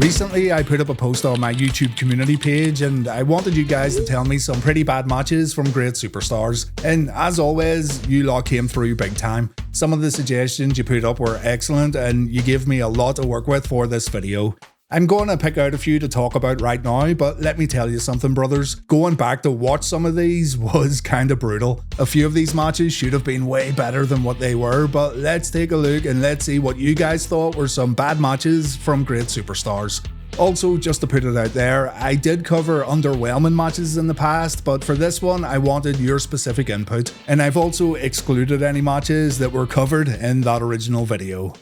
Recently, I put up a post on my YouTube community page and I wanted you guys to tell me some pretty bad matches from great superstars. And as always, you lot came through big time. Some of the suggestions you put up were excellent and you gave me a lot to work with for this video. I'm going to pick out a few to talk about right now, but let me tell you something, brothers. Going back to watch some of these was kinda brutal. A few of these matches should have been way better than what they were, but let's take a look and let's see what you guys thought were some bad matches from great superstars. Also, just to put it out there, I did cover underwhelming matches in the past, but for this one I wanted your specific input, and I've also excluded any matches that were covered in that original video.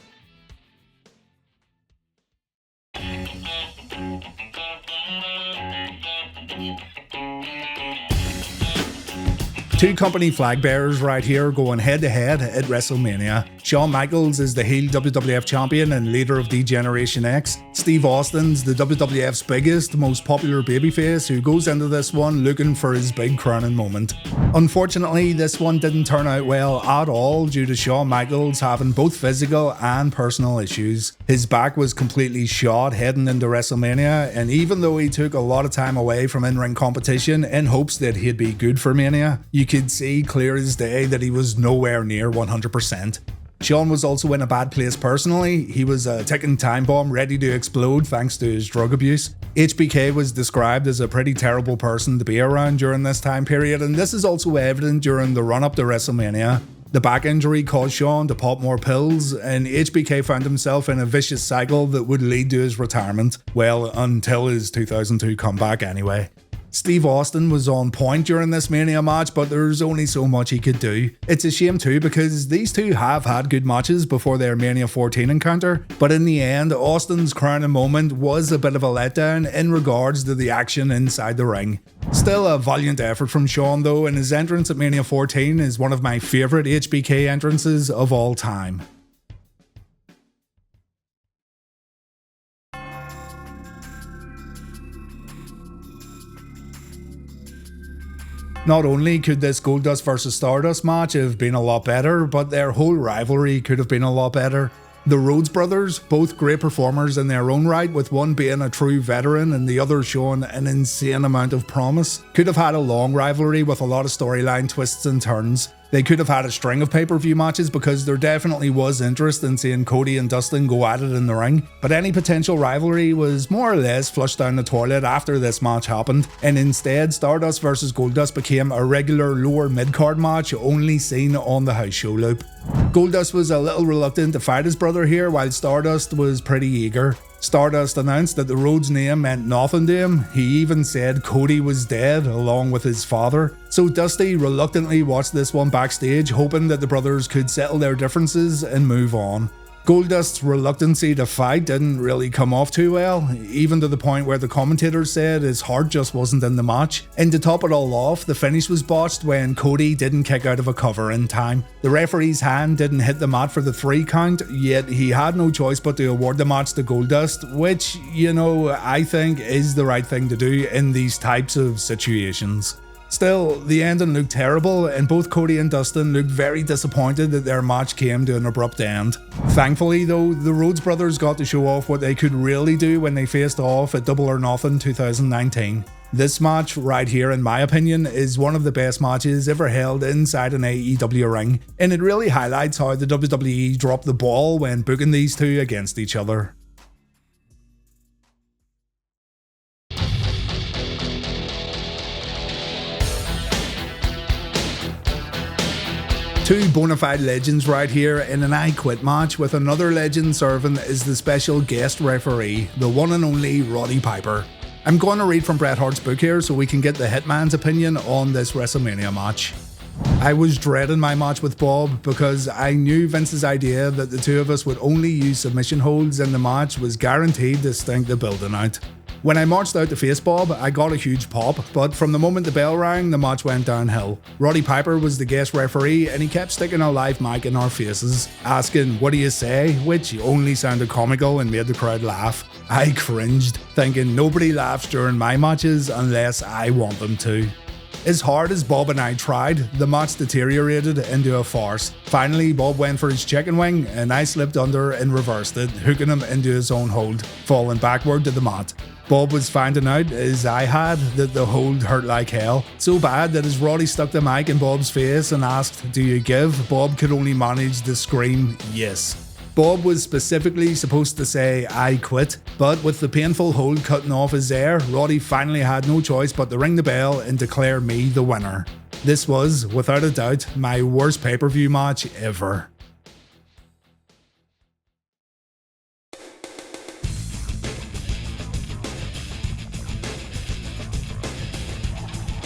Two company flag bearers right here going head to head at WrestleMania. Shawn Michaels is the heel WWF champion and leader of D-Generation X. Steve Austin's the WWF's biggest, most popular babyface who goes into this one looking for his big crowning moment. Unfortunately, this one didn't turn out well at all due to Shawn Michaels having both physical and personal issues. His back was completely shot heading into WrestleMania, and even though he took a lot of time away from in-ring competition in hopes that he'd be good for Mania, you could see clear as day that he was nowhere near 100%. Shawn was also in a bad place personally. He was a ticking time bomb ready to explode thanks to his drug abuse. HBK was described as a pretty terrible person to be around during this time period, and this is also evident during the run-up to WrestleMania. The back injury caused Shawn to pop more pills, and HBK found himself in a vicious cycle that would lead to his retirement. Well, until his 2002 comeback anyway. Steve Austin was on point during this Mania match, but there's only so much he could do. It's a shame too because these two have had good matches before their Mania 14 encounter, but in the end, Austin's crowning moment was a bit of a letdown in regards to the action inside the ring. Still a valiant effort from Shawn though, and his entrance at Mania 14 is one of my favourite HBK entrances of all time. Not only could this Goldust vs Stardust match have been a lot better, but their whole rivalry could have been a lot better. The Rhodes brothers, both great performers in their own right, with one being a true veteran and the other showing an insane amount of promise, could have had a long rivalry with a lot of storyline twists and turns. They could have had a string of pay-per-view matches because there definitely was interest in seeing Cody and Dustin go at it in the ring, but any potential rivalry was more or less flushed down the toilet after this match happened, and instead Stardust vs Goldust became a regular lower mid-card match only seen on the house show loop. Goldust was a little reluctant to fight his brother here, while Stardust was pretty eager. Stardust announced that the Rhodes name meant nothing to him. He even said Cody was dead along with his father. So Dusty reluctantly watched this one backstage, hoping that the brothers could settle their differences and move on. Goldust's reluctancy to fight didn't really come off too well, even to the point where the commentators said his heart just wasn't in the match. And to top it all off, the finish was botched when Cody didn't kick out of a cover in time. The referee's hand didn't hit the mat for the 3 count, yet he had no choice but to award the match to Goldust, which, you know, I think is the right thing to do in these types of situations. Still, the ending looked terrible, and both Cody and Dustin looked very disappointed that their match came to an abrupt end. Thankfully though, the Rhodes brothers got to show off what they could really do when they faced off at Double or Nothing 2019. This match right here, in my opinion, is one of the best matches ever held inside an AEW ring, and it really highlights how the WWE dropped the ball when booking these two against each other. Two bona fide legends right here in an I Quit match, with another legend serving as the special guest referee, the one and only Roddy Piper. I'm going to read from Bret Hart's book here so we can get the Hitman's opinion on this WrestleMania match. I was dreading my match with Bob because I knew Vince's idea that the two of us would only use submission holds in the match was guaranteed to stink the building out. When I marched out to face Bob, I got a huge pop, but from the moment the bell rang, the match went downhill. Roddy Piper was the guest referee, and he kept sticking a live mic in our faces, asking, "What do you say?" which only sounded comical and made the crowd laugh. I cringed, thinking nobody laughs during my matches unless I want them to. As hard as Bob and I tried, the match deteriorated into a farce. Finally, Bob went for his chicken wing, and I slipped under and reversed it, hooking him into his own hold, falling backward to the mat. Bob was finding out, as I had, that the hold hurt like hell. So bad that as Roddy stuck the mic in Bob's face and asked, "Do you give?" Bob could only manage to scream, "Yes." Bob was specifically supposed to say, "I quit," but with the painful hold cutting off his air, Roddy finally had no choice but to ring the bell and declare me the winner. This was, without a doubt, my worst pay-per-view match ever.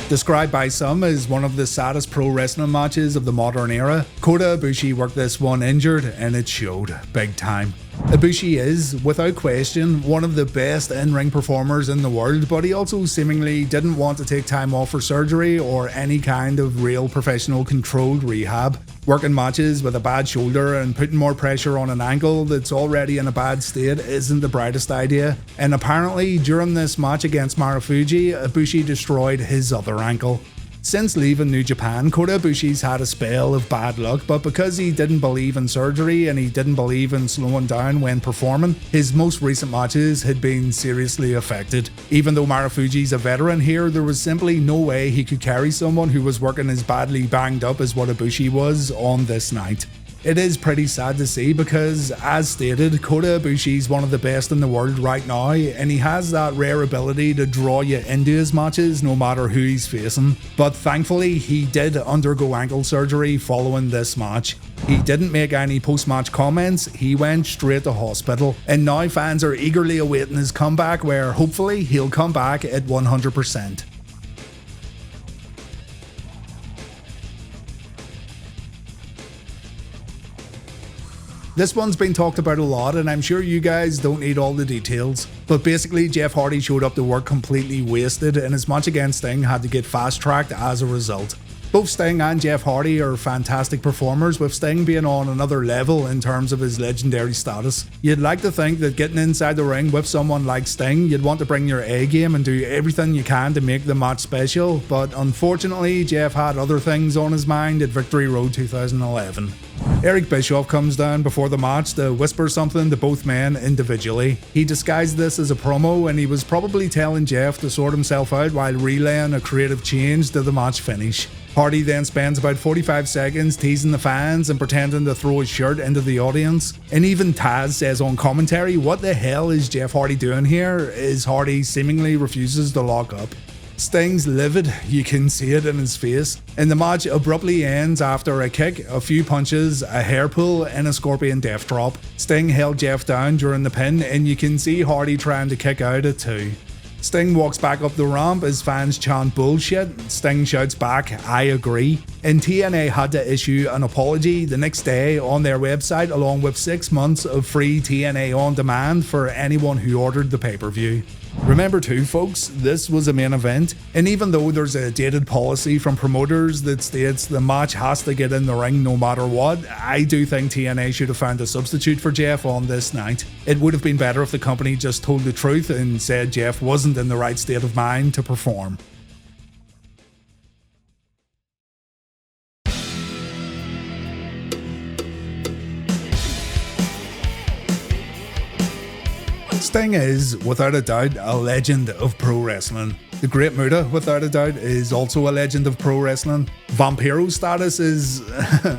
Described by some as one of the saddest pro wrestling matches of the modern era, Kota Ibushi worked this one injured, and it showed big time. Ibushi is, without question, one of the best in-ring performers in the world, but he also seemingly didn't want to take time off for surgery or any kind of real professional controlled rehab. Working matches with a bad shoulder and putting more pressure on an ankle that's already in a bad state isn't the brightest idea, and apparently during this match against Marufuji, Ibushi destroyed his other ankle. Since leaving New Japan, Kota Ibushi's had a spell of bad luck, but because he didn't believe in surgery and he didn't believe in slowing down when performing, his most recent matches had been seriously affected. Even though Marufuji's a veteran here, there was simply no way he could carry someone who was working as badly banged up as what Ibushi was on this night. It is pretty sad to see because, as stated, Kota Ibushi's one of the best in the world right now, and he has that rare ability to draw you into his matches no matter who he's facing. But thankfully, he did undergo ankle surgery following this match. He didn't make any post-match comments, he went straight to hospital, and now fans are eagerly awaiting his comeback where hopefully he'll come back at 100%. This one's been talked about a lot, and I'm sure you guys don't need all the details. But basically, Jeff Hardy showed up to work completely wasted, and his match against Sting had to get fast-tracked as a result. Both Sting and Jeff Hardy are fantastic performers, with Sting being on another level in terms of his legendary status. You'd like to think that getting inside the ring with someone like Sting, you'd want to bring your A game and do everything you can to make the match special, but unfortunately, Jeff had other things on his mind at Victory Road 2011. Eric Bischoff comes down before the match to whisper something to both men individually. He disguised this as a promo, and he was probably telling Jeff to sort himself out while relaying a creative change to the match finish. Hardy then spends about 45 seconds teasing the fans and pretending to throw his shirt into the audience. And even Taz says on commentary, "What the hell is Jeff Hardy doing here?" as Hardy seemingly refuses to lock up. Sting's livid, you can see it in his face, and the match abruptly ends after a kick, a few punches, a hair pull, and a scorpion death drop. Sting held Jeff down during the pin, and you can see Hardy trying to kick out at 2. Sting walks back up the ramp as fans chant bullshit. Sting shouts back, "I agree." And TNA had to issue an apology the next day on their website, along with 6 months of free TNA on demand for anyone who ordered the pay-per-view. Remember too, folks, this was a main event, and even though there's a dated policy from promoters that states the match has to get in the ring no matter what, I do think TNA should have found a substitute for Jeff on this night. It would have been better if the company just told the truth and said Jeff wasn't in the right state of mind to perform. Sting is, without a doubt, a legend of pro wrestling. The Great Muta, without a doubt, is also a legend of pro wrestling. Vampiro's status is,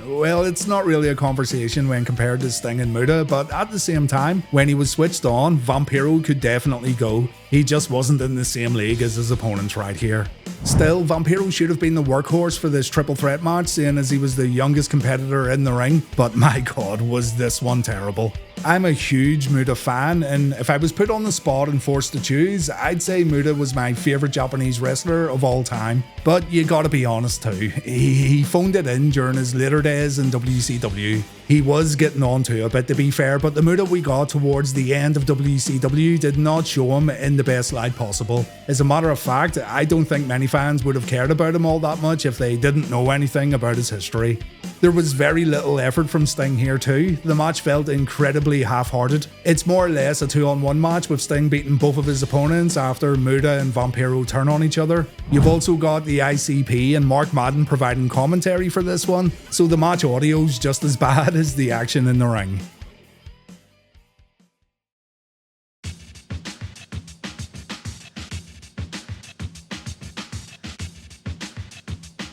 well, it's not really a conversation when compared to Sting and Muta, but at the same time, when he was switched on, Vampiro could definitely go. He just wasn't in the same league as his opponents right here. Still, Vampiro should have been the workhorse for this triple threat match, seeing as he was the youngest competitor in the ring, but my god, was this one terrible. I'm a huge Muta fan, and if I was put on the spot and forced to choose, I'd say Muta was my favourite Japanese wrestler of all time. But you gotta be honest too, he phoned it in during his later days in WCW. He was getting on to a bit, to be fair, but the Muta we got towards the end of WCW did not show him in the best light possible. As a matter of fact, I don't think many fans would have cared about him all that much if they didn't know anything about his history. There was very little effort from Sting here too. The match felt incredibly half-hearted. It's more or less a 2-on-1 match with Sting beating both of his opponents after Muta and Vampiro turn on each other. You've also got the ICP and Mark Madden providing commentary for this one, so the match audio's just as bad as the action in the ring.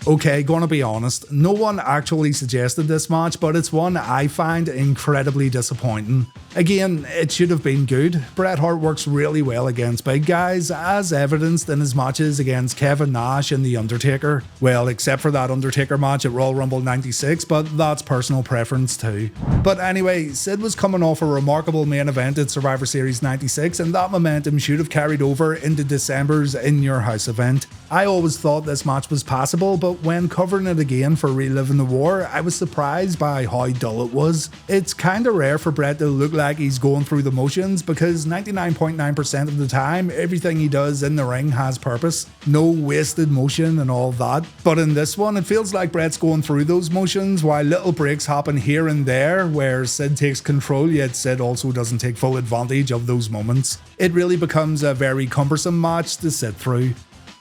Okay, gonna be honest, no one actually suggested this match, but it's one I find incredibly disappointing. Again, it should have been good. Bret Hart works really well against big guys, as evidenced in his matches against Kevin Nash and The Undertaker. Well, except for that Undertaker match at Royal Rumble 96, but that's personal preference too. But anyway, Sid was coming off a remarkable main event at Survivor Series 96, and that momentum should have carried over into December's In Your House event. I always thought this match was passable, but when covering it again for Reliving the War, I was surprised by how dull it was. It's kinda rare for Bret to look like he's going through the motions, because 99.9% of the time, everything he does in the ring has purpose. No wasted motion and all that. But in this one, it feels like Bret's going through those motions while little breaks happen here and there where Sid takes control, yet Sid also doesn't take full advantage of those moments. It really becomes a very cumbersome match to sit through.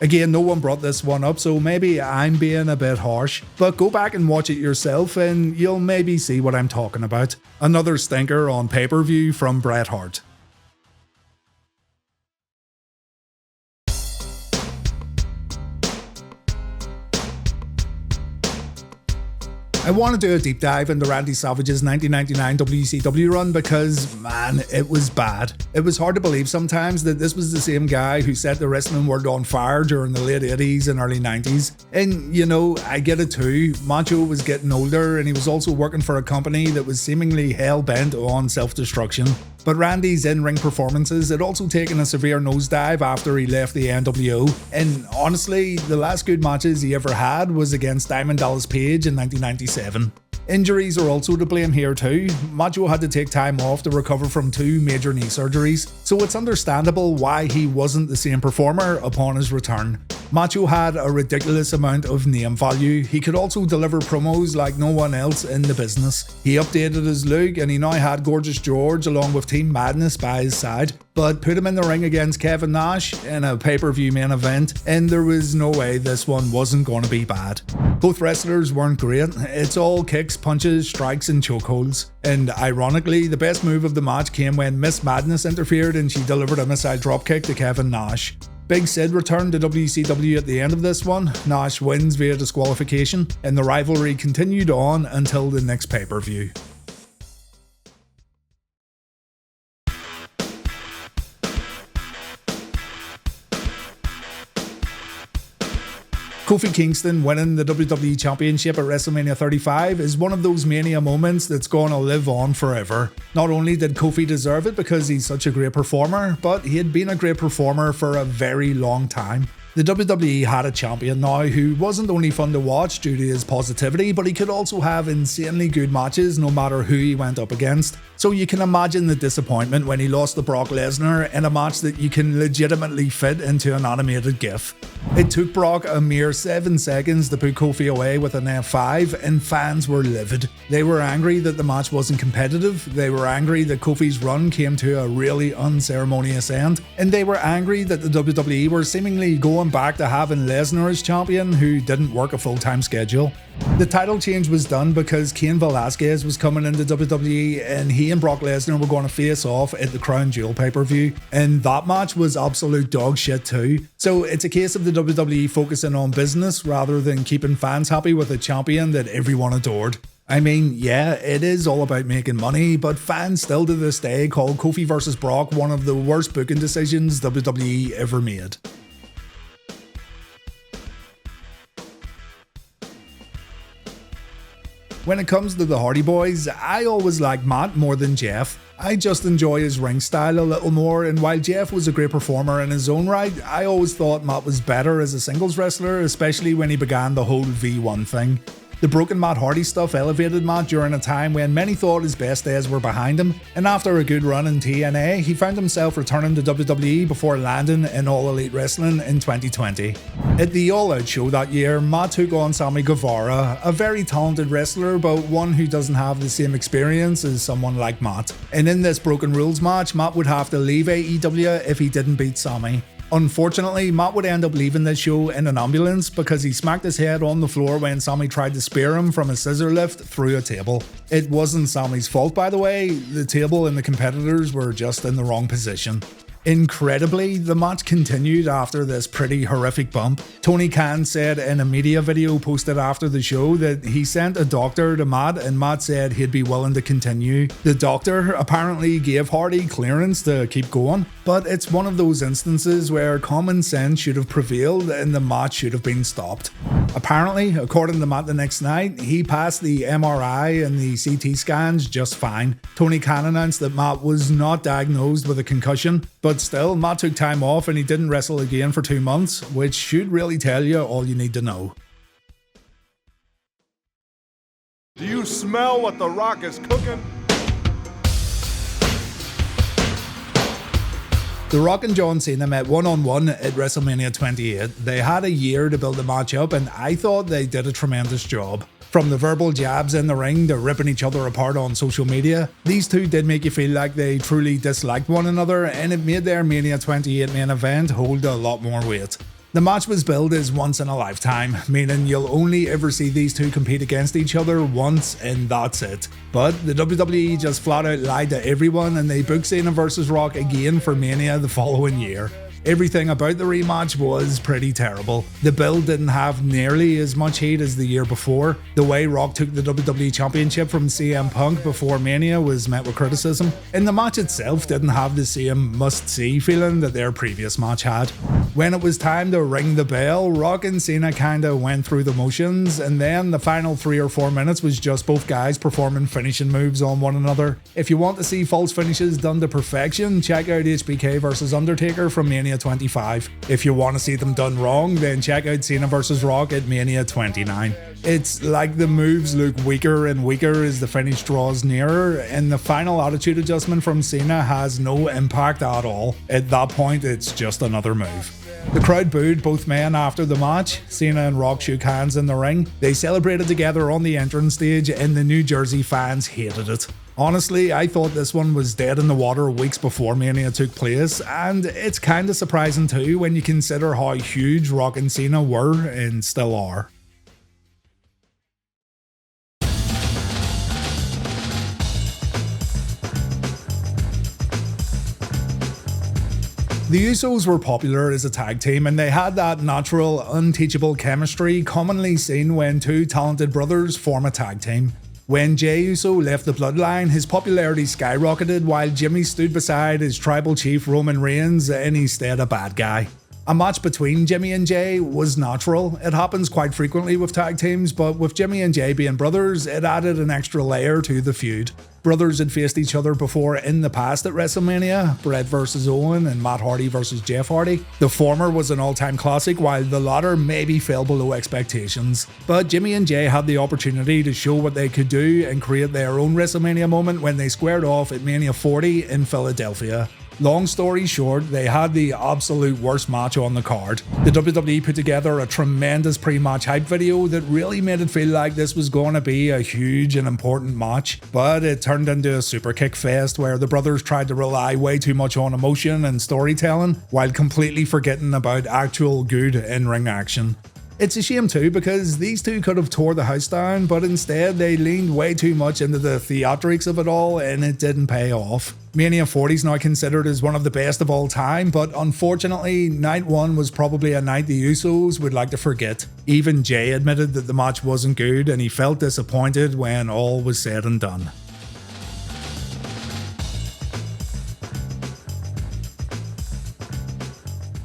Again, no one brought this one up, so maybe I'm being a bit harsh, but go back and watch it yourself and you'll maybe see what I'm talking about. Another stinker on pay-per-view from Bret Hart. I want to do a deep dive into Randy Savage's 1999 WCW run because, man, it was bad. It was hard to believe sometimes that this was the same guy who set the wrestling world on fire during the late 80s and early 90s. And, you know, I get it too. Macho was getting older and he was also working for a company that was seemingly hell-bent on self-destruction. But Randy's in-ring performances had also taken a severe nosedive after he left the NWO, and honestly, the last good matches he ever had was against Diamond Dallas Page in 1997. Injuries are also to blame here too. Macho had to take time off to recover from 2 major knee surgeries, so it's understandable why he wasn't the same performer upon his return. Macho had a ridiculous amount of name value. He could also deliver promos like no one else in the business. He updated his look and he now had Gorgeous George along with Team Madness by his side. But put him in the ring against Kevin Nash in a pay-per-view main event and there was no way this one wasn't going to be bad. Both wrestlers weren't great. It's all kicks, punches, strikes and chokeholds. And ironically, the best move of the match came when Miss Madness interfered and she delivered a missile dropkick to Kevin Nash. Big Sid returned to WCW at the end of this one. Nash wins via disqualification, and the rivalry continued on until the next pay-per-view. Kofi Kingston winning the WWE Championship at WrestleMania 35 is one of those Mania moments that's going to live on forever. Not only did Kofi deserve it because he's such a great performer, but he had been a great performer for a very long time. The WWE had a champion now who wasn't only fun to watch due to his positivity, but he could also have insanely good matches no matter who he went up against. So you can imagine the disappointment when he lost to Brock Lesnar in a match that you can legitimately fit into an animated GIF. It took Brock a mere 7 seconds to put Kofi away with an F5 and fans were livid. They were angry that the match wasn't competitive, they were angry that Kofi's run came to a really unceremonious end, and they were angry that the WWE were seemingly going back to having Lesnar as champion who didn't work a full-time schedule. The title change was done because Cain Velasquez was coming into WWE and he and Brock Lesnar were going to face off at the Crown Jewel pay-per-view, and that match was absolute dog shit too. So it's a case of the WWE focusing on business rather than keeping fans happy with a champion that everyone adored. I mean, yeah, it is all about making money, but fans still to this day call Kofi vs Brock one of the worst booking decisions WWE ever made. When it comes to the Hardy Boys, I always liked Matt more than Jeff. I just enjoy his ring style a little more, and while Jeff was a great performer in his own right, I always thought Matt was better as a singles wrestler, especially when he began the whole V1 thing. The broken Matt Hardy stuff elevated Matt during a time when many thought his best days were behind him, and after a good run in TNA, he found himself returning to WWE before landing in All Elite Wrestling in 2020. At the All Out show that year, Matt took on Sammy Guevara, a very talented wrestler but one who doesn't have the same experience as someone like Matt. And in this Broken Rules match, Matt would have to leave AEW if he didn't beat Sammy. Unfortunately, Matt would end up leaving this show in an ambulance because he smacked his head on the floor when Sammy tried to spear him from a scissor lift through a table. It wasn't Sammy's fault, by the way. The table and the competitors were just in the wrong position. Incredibly, the match continued after this pretty horrific bump. Tony Khan said in a media video posted after the show that he sent a doctor to Matt and Matt said he'd be willing to continue. The doctor apparently gave Hardy clearance to keep going, but it's one of those instances where common sense should have prevailed and the match should have been stopped. Apparently, according to Matt the next night, he passed the MRI and the CT scans just fine. Tony Khan announced that Matt was not diagnosed with a concussion, but still, Matt took time off and he didn't wrestle again for 2 months, which should really tell you all you need to know. Do you smell what The Rock is cooking? The Rock and John Cena met one-on-one at WrestleMania 28. They had a year to build the match up and I thought they did a tremendous job. From the verbal jabs in the ring to ripping each other apart on social media, these two did make you feel like they truly disliked one another and it made their Mania 28 main event hold a lot more weight. The match was billed as once in a lifetime, meaning you'll only ever see these two compete against each other once and that's it. But the WWE just flat out lied to everyone and they booked Cena vs Rock again for Mania the following year. Everything about the rematch was pretty terrible. The build didn't have nearly as much heat as the year before. The way Rock took the WWE Championship from CM Punk before Mania was met with criticism, and the match itself didn't have the same must-see feeling that their previous match had. When it was time to ring the bell, Rock and Cena kinda went through the motions, and then the final 3 or 4 minutes was just both guys performing finishing moves on one another. If you want to see false finishes done to perfection, check out HBK vs Undertaker from Mania 25. If you want to see them done wrong, then check out Cena vs Rock at Mania 29. It's like the moves look weaker and weaker as the finish draws nearer, and the final attitude adjustment from Cena has no impact at all. At that point, it's just another move. The crowd booed both men after the match. Cena and Rock shook hands in the ring. They celebrated together on the entrance stage and the New Jersey fans hated it. Honestly, I thought this one was dead in the water weeks before Mania took place, and it's kinda surprising too when you consider how huge Rock and Cena were and still are. The Usos were popular as a tag team and they had that natural, unteachable chemistry commonly seen when two talented brothers form a tag team. When Jey Uso left the bloodline, his popularity skyrocketed while Jimmy stood beside his tribal chief Roman Reigns and he stayed a bad guy. A match between Jimmy and Jey was natural. It happens quite frequently with tag teams, but with Jimmy and Jey being brothers, it added an extra layer to the feud. Brothers had faced each other before in the past at WrestleMania, Bret vs Owen and Matt Hardy vs Jeff Hardy. The former was an all-time classic while the latter maybe fell below expectations. But Jimmy and Jey had the opportunity to show what they could do and create their own WrestleMania moment when they squared off at Mania 40 in Philadelphia. Long story short, they had the absolute worst match on the card. The WWE put together a tremendous pre-match hype video that really made it feel like this was going to be a huge and important match, but it turned into a super kick fest where the brothers tried to rely way too much on emotion and storytelling while completely forgetting about actual good in-ring action. It's a shame too because these two could have tore the house down, but instead they leaned way too much into the theatrics of it all and it didn't pay off. Mania 40 is now considered as one of the best of all time, but unfortunately night one was probably a night the Usos would like to forget. Even Jey admitted that the match wasn't good and he felt disappointed when all was said and done.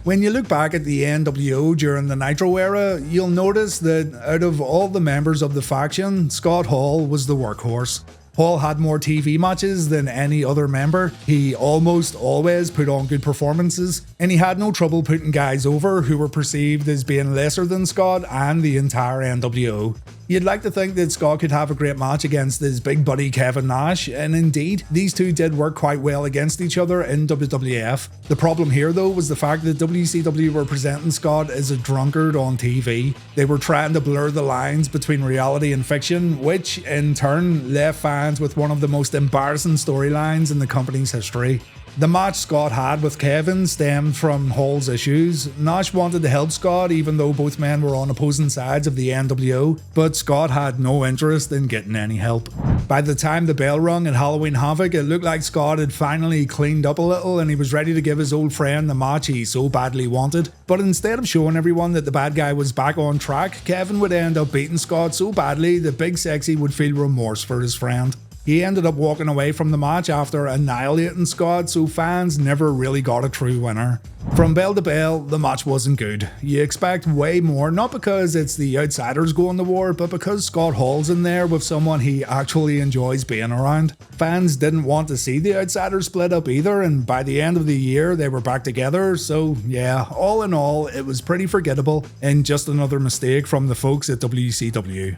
When you look back at the NWO during the Nitro era, you'll notice that out of all the members of the faction, Scott Hall was the workhorse. Hall had more TV matches than any other member, he almost always put on good performances, and he had no trouble putting guys over who were perceived as being lesser than Scott and the entire NWO. You'd like to think that Scott could have a great match against his big buddy Kevin Nash, and indeed, these two did work quite well against each other in WWF. The problem here though was the fact that WCW were presenting Scott as a drunkard on TV. They were trying to blur the lines between reality and fiction, which in turn left fans with one of the most embarrassing storylines in the company's history. The match Scott had with Kevin stemmed from Hall's issues. Nash wanted to help Scott even though both men were on opposing sides of the NWO, but Scott had no interest in getting any help. By the time the bell rung at Halloween Havoc, it looked like Scott had finally cleaned up a little and he was ready to give his old friend the match he so badly wanted. But instead of showing everyone that the bad guy was back on track, Kevin would end up beating Scott so badly that Big Sexy would feel remorse for his friend. He ended up walking away from the match after annihilating Scott, so fans never really got a true winner. From bell to bell, the match wasn't good. You expect way more, not because it's the outsiders going to war, but because Scott Hall's in there with someone he actually enjoys being around. Fans didn't want to see the outsiders split up either, and by the end of the year they were back together, so yeah, all in all, it was pretty forgettable and just another mistake from the folks at WCW.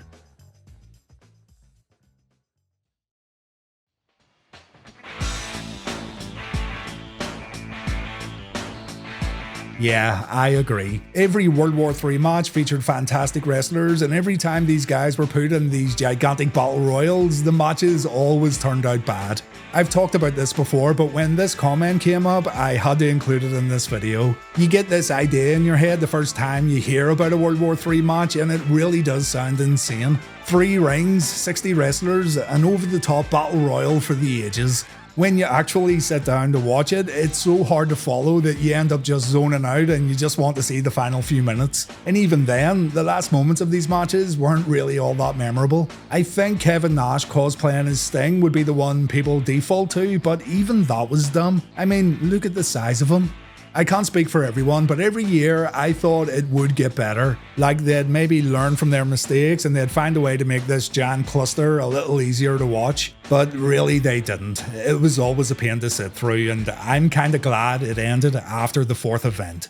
Yeah, I agree. Every World War III match featured fantastic wrestlers, and every time these guys were put in these gigantic battle royals, the matches always turned out bad. I've talked about this before, but when this comment came up, I had to include it in this video. You get this idea in your head the first time you hear about a World War III match, and it really does sound insane. 3 rings, 60 wrestlers, an over-the-top battle royal for the ages. When you actually sit down to watch it, it's so hard to follow that you end up just zoning out and you just want to see the final few minutes. And even then, the last moments of these matches weren't really all that memorable. I think Kevin Nash cosplaying as Sting would be the one people default to, but even that was dumb. I mean, look at the size of him. I can't speak for everyone, but every year I thought it would get better. Like they'd maybe learn from their mistakes and they'd find a way to make this giant cluster a little easier to watch. But really they didn't. It was always a pain to sit through, and I'm kinda glad it ended after the 4th event.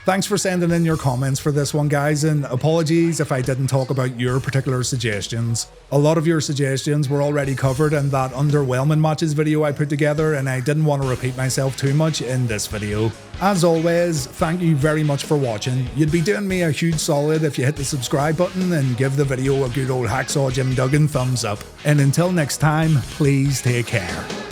Thanks for sending in your comments for this one, guys, and apologies if I didn't talk about your particular suggestions. A lot of your suggestions were already covered in that underwhelming matches video I put together, and I didn't want to repeat myself too much in this video. As always, thank you very much for watching. You'd be doing me a huge solid if you hit the subscribe button and give the video a good old Hacksaw Jim Duggan thumbs up. And until next time, please take care.